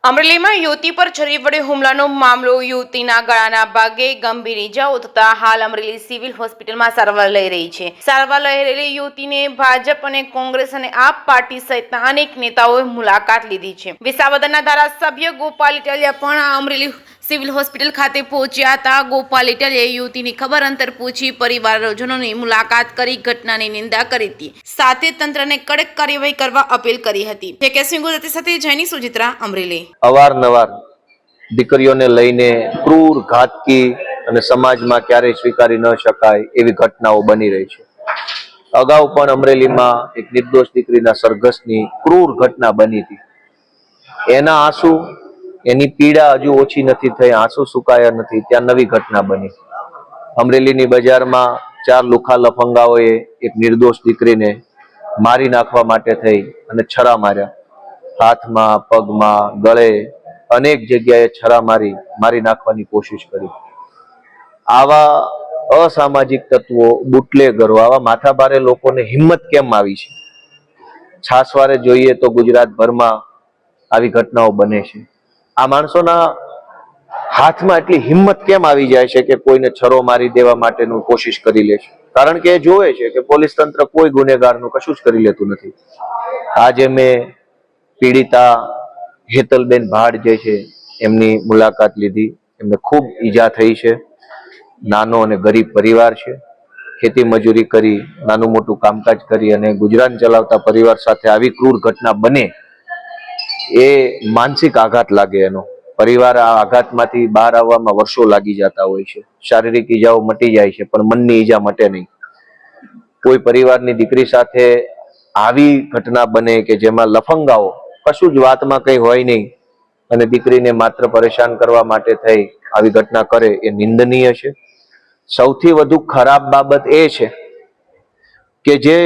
અમરેલીમાં યુવતી પર છરી વડે હુમલાનો મામલો. યુવતીના ગળાના ભાગે ગંભીર ઇજાઓ થતા હાલ અમરેલી સિવિલ હોસ્પિટલમાં સારવાર લઈ રહી છે. સારવાર લઈ રહેલી યુવતીને ભાજપ અને કોંગ્રેસ અને આપ પાર્ટી સહિતના અનેક નેતાઓએ મુલાકાત લીધી છે. વિસાવદરના ધારાસભ્ય ગોપાલ ઇટાલિયા પણ અમરેલી સિવિલ હોસ્પિટલ ખાતે પહોંચ્યા હતા. ગોપાલ ઇટાલિયાએ યુવતીની ખબર અંતર પૂછી પરિવારજનોની મુલાકાત કરી ઘટનાની નિંદા કરી હતી. સાથે તંત્રને કડક કાર્યવાહી કરવા અપીલ કરી હતી. કેકેસિંહ ગુજરાતી સાથે જયની સુજિત્રા, અમરેલી. અવારનવાર દીકરીઓને લઈને ક્રૂર, ઘાતકી અને સમાજમાં ક્યારેય સ્વીકારી ન શકાય એવી ઘટનાઓ બની રહી છે. અગાઉ પણ અમરેલીમાં એક નિર્દોષ દીકરીના સરઘસની ક્રૂર ઘટના બની હતી. એના આંસુ, એની પીડા હજુ ઓછી નથી થઈ, આંસુ સુકાયા નથી, ત્યાં નવી ઘટના બની. અમરેલીની બજારમાં 4 લુખા લફંગાઓએ એક નિર્દોષ દીકરીને મારી નાખવા માટે થઈ અને છરા માર્યા. હાથમાં, પગમાં, ગળે અનેક જગ્યાએ છરા મારી નાખવાની કોશિશ કરી. આવા અસામાજિક તત્વો, બુટલેગરો, આવા માથાભારે લોકોને હિંમત કેમ આવી છે? છાસવારે જોઈએ તો ગુજરાતભરમાં આવી ઘટનાઓ બને છે. આ માણસોના હાથમાં એટલી હિંમત કેમ આવી જાય છે કે કોઈને છરો મારી દેવા માટેનું કોશિશ કરી લે છે? કારણ કે એ જોવે છે કે પોલીસ તંત્ર કોઈ ગુનેગારનું કશું જ કરી લેતું નથી. આજે મેં પીડિતા હેતલબેન ભાડ જે છે એમની મુલાકાત લીધી. એમને ખૂબ ઈજા થઈ છે. નાનો અને ગરીબ પરિવાર છે. ખેતી મજૂરી કરી, નાનું મોટું કામકાજ કરી અને ગુજરાન ચલાવતા પરિવાર સાથે આવી ક્રૂર ઘટના બને એ માનસિક આઘાત લાગે. એનો પરિવાર આ આઘાતમાંથી બહાર આવવામાં વર્ષો લાગી જતા હોય છે. શારીરિક ઈજાઓ મટી જાય છે પણ મનની ઈજા મટે નહીં. કોઈ પરિવારની દીકરી સાથે આવી ઘટના બને કે જેમાં લફંગાઓ કશું જ વાતમાં કઈ હોય નહીં અને દીકરીને માત્ર પરેશાન કરવા માટે થઈ આવી ઘટના કરે એ નિંદનીય છે. સૌથી વધુ ખરાબ બાબત એ છે કે જે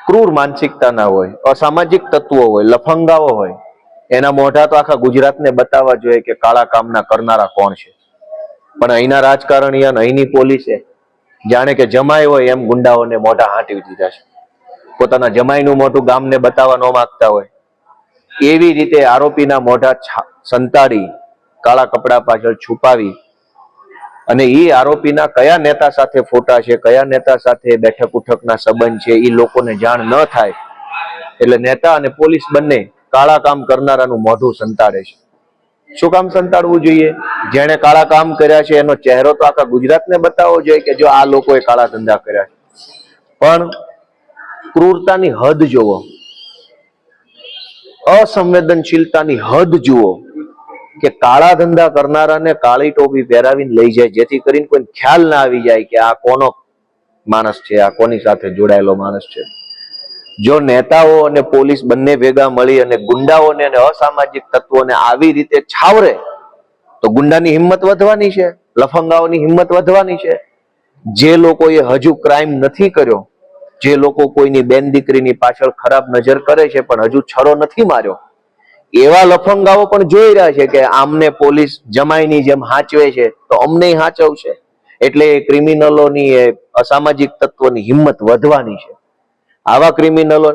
ક્રૂર માનસિકતાના હોય, અસામાજિક તત્વો હોય, લફંગાઓ હોય, એના મોઢા તો આખા ગુજરાતને બતાવવા જોઈએ કે કાળા કામના કરનારા કોણ છે. પણ અહીંના રાજકારણીયા, અહીંની પોલીસે જાણે કે જમાઈ હોય એમ ગુંડાઓને મોઢા હાંટી દીધા છે. પોતાના જમાઈનું મોઢું ગામને બતાવવા ન માંગતા હોય એવી રીતે આરોપીના મોઢા સંતાડી, કાળા કપડા પાછળ છુપાવી અને એ આરોપીના કયા નેતા સાથે ફોટા છે, કયા નેતા સાથે બેઠક ઉઠકના સંબંધ છે એ લોકોને જાણ ન થાય એટલે નેતા અને પોલીસ બંને કાળા કામ કરનારાનું મોઢું સંતાડે છે. શું કામ સંતાડવું જોઈએ? જેણે કાળા કામ કર્યા છે એનો ચહેરો તો આખા ગુજરાતને બતાવવો જોઈએ કે જો આ લોકોએ કાળા ધંધા કર્યા છે. પણ ક્રૂરતાની હદ જુઓ, અસંવેદનશીલતાની હદ જુઓ કે કાળા ધંધા કરનારાને કાળી ટોપી પહેરાવીને લઈ જાય જેથી કરીને કોઈ ખ્યાલ ના આવી જાય કે આ કોનો માણસ છે, આ કોની સાથે જોડાયેલો માણસ છે. જો નેતાઓ અને પોલીસ બંને ભેગા મળી અને ગુંડાઓને અને અસામાજિક તત્વોને આવી રીતે છાવરે તો ગુંડાની હિંમત વધવાની છે, લફંગાઓની હિંમત વધવાની છે. જે લોકોએ હજુ ક્રાઇમ નથી કર્યો, જે લોકો કોઈની બેન દીકરીની પાછળ ખરાબ નજર કરે છે પણ હજુ છરો નથી માર્યો, એવા લફંગાઓ પણ જોઈ રહ્યા છે કે આમને પોલીસ જમાઈની જેમ હાચવે છે તો અમને હાચવશે. એટલે એ ક્રિમિનલોની, એ અસામાજિક તત્વોની હિંમત વધવાની છે. આવા ક્રિમિનલો,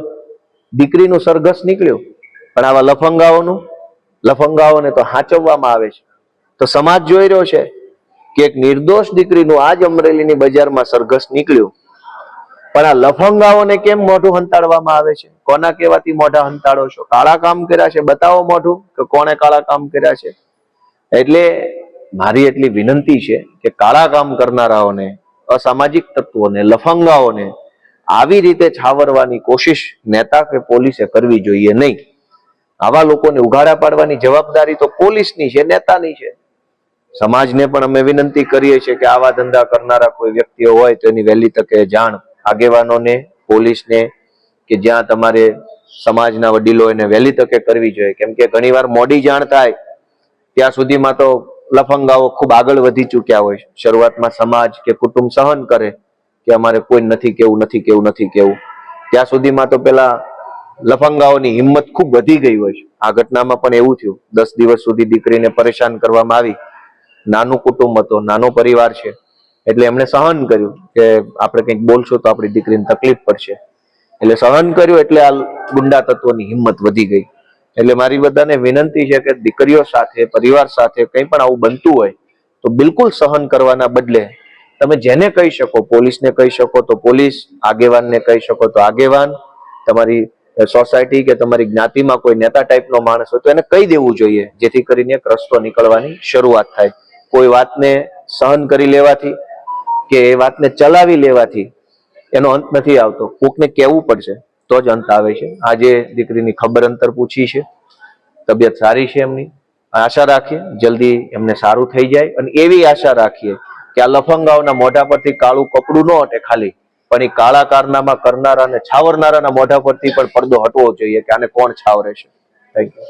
દીકરીનું સરઘસ નીકળ્યું પણ આવા લફંગાઓને તો હાચવવામાં આવે છે. તો સમાજ જોઈ રહ્યો છે કે એક નિર્દોષ દીકરીનું આજ અમરેલીની બજારમાં સરઘસ નીકળ્યું પણ આ લફંગાઓને કેમ મોઢું હંતાડવામાં આવે છે? કોના કહેવાથી મોઢા હંતાડો છો? કાળા કામ કર્યા છે, બતાવો મોઢું કે કોણે કાળા કામ કર્યા છે. એટલે મારી એટલી વિનંતી છે કે કાળા કામ કરનારાઓને, અસામાજિક તત્વોને, લફંગાઓને આવી રીતે છાવરવાની કોશિશ નેતા કે પોલીસે કરવી જોઈએ નહીં. આવા લોકોને ઉઘાડા પાડવાની જવાબદારી તો પોલીસની છે, નેતાની છે. સમાજને પણ અમે વિનંતી કરીએ છીએ કે આવા ધંધા કરનારા કોઈ વ્યક્તિઓ હોય તો એની વહેલી તકે જાણ આગેવાનોને, પોલીસને, કે જ્યાં તમારે સમાજના વડીલો એને વહેલી તકે કરવી જોઈએ. કેમ કે ઘણીવાર મોડી જાણ થાય ત્યાં સુધીમાં તો લફંગાઓ ખૂબ આગળ વધી ચૂક્યા હોય. શરૂઆતમાં સમાજ કે કુટુંબ સહન કરે કે અમારે કોઈ નથી કેવું, ત્યાં સુધીમાં તો પેલા લફંગાઓની હિંમત ખૂબ વધી ગઈ હોય છે. આ ઘટનામાં પણ એવું થયું. 10 દિવસ સુધી દીકરીને પરેશાન કરવામાં આવી. નાનું કુટુંબ હતો, નાનો પરિવાર છે એટલે એમણે સહન કર્યું કે આપણે કંઈક બોલશું તો આપણી દીકરીને તકલીફ પડશે, એટલે સહન કર્યું. એટલે આ ગુંડા તત્વોની હિંમત વધી ગઈ. એટલે મારી બધાને વિનંતી છે કે દીકરીઓ સાથે, પરિવાર સાથે કંઈ પણ આવું બનતું હોય તો બિલકુલ સહન કરવાના બદલે તમે જેને કહી શકો, પોલીસને કહી શકો તો પોલીસ, આગેવાનને કહી શકો તો આગેવાન, તમારી સોસાયટી કે તમારી જ્ઞાતિમાં કોઈ નેતા ટાઈપનો માણસ હોય તો એને કહી દેવું જોઈએ, જેથી કરીને એક રસ્તો નીકળવાની શરૂઆત થાય. કોઈ વાતને સહન કરી લેવાથી કે એ વાતને ચલાવી લેવાથી એનો અંત નથી આવતો. કોકને કહેવું પડશે તો જ અંત આવે છે. આજે દીકરીની ખબર અંતર પૂછી છે, તબિયત સારી છે એમની. આશા રાખીએ જલ્દી એમને સારું થઈ જાય, અને એવી આશા રાખીએ કે આ લફંગાઓના મોઢા પરથી કાળું કપડું ન હટે ખાલી, પણ એ કાળા કારનામા કરનારા અને છાવરનારાના મોઢા પરથી પણ પડદો હટવો જોઈએ કે આને કોણ છાવરે છે. Thank you.